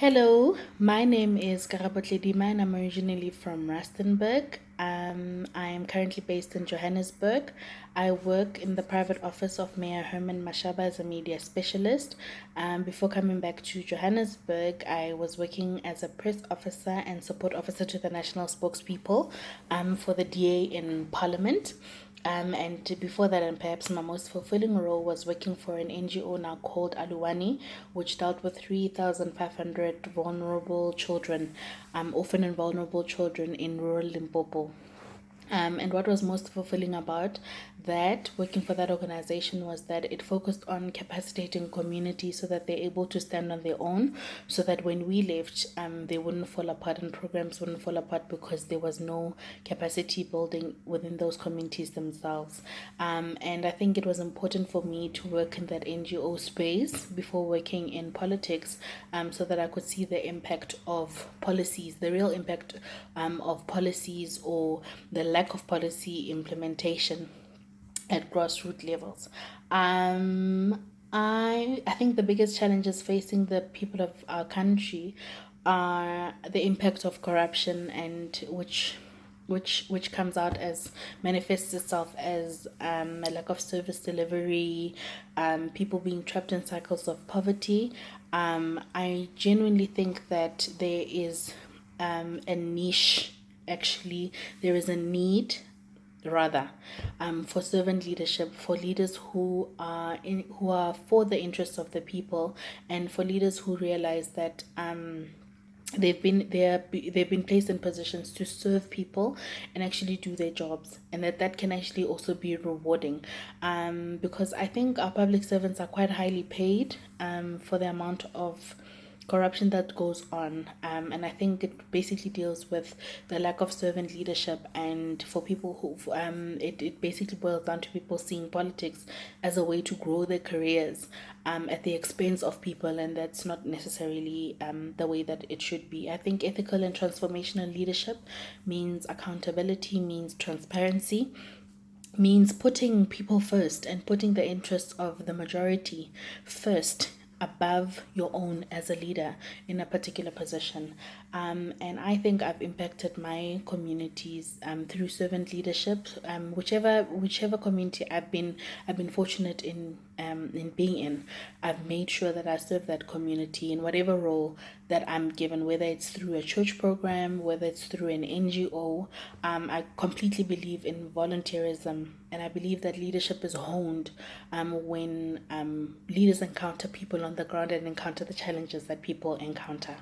Hello, my name is Karabo Tledima and I'm originally from Rustenburg. I am currently based in Johannesburg. I work in the private office of Mayor Herman Mashaba as a media specialist. Before coming back to Johannesburg, I was working as a press officer and support officer to the national spokespeople for the DA in Parliament. And before that, and perhaps my most fulfilling role was working for an NGO now called Aluwani, which dealt with 3,500 vulnerable children, orphan and vulnerable children in rural Limpopo. And what was most fulfilling about that, working for that organization, was that it focused on capacitating communities so that they're able to stand on their own, so that when we left, they wouldn't fall apart and programs wouldn't fall apart because there was no capacity building within those communities themselves. And I think it was important for me to work in that NGO space before working in politics, so that I could see the impact of policies, the real impact of policies, or the lack of policy implementation at grassroots levels. I think the biggest challenges facing the people of our country are the impact of corruption, and which comes out as manifests itself as a lack of service delivery, people being trapped in cycles of poverty. I genuinely think that there is a niche. Actually, there is a need, rather, for servant leadership, for leaders who are for the interests of the people, and for leaders who realize that they've been placed in positions to serve people and actually do their jobs, and that can actually also be rewarding, because I think our public servants are quite highly paid for the amount of corruption that goes on, and I think it basically deals with the lack of servant leadership, and for people who it basically boils down to people seeing politics as a way to grow their careers at the expense of people, and that's not necessarily the way that it should be. I think ethical and transformational leadership means accountability, means transparency, means putting people first and putting the interests of the majority first above your own as a leader in a particular position. And I think I've impacted my communities through servant leadership. Whichever community I've been fortunate in being in, I've made sure that I serve that community in whatever role that I'm given, whether it's through a church program, whether it's through an NGO. I completely believe in volunteerism, and I believe that leadership is honed when leaders encounter people on the ground and encounter the challenges that people encounter.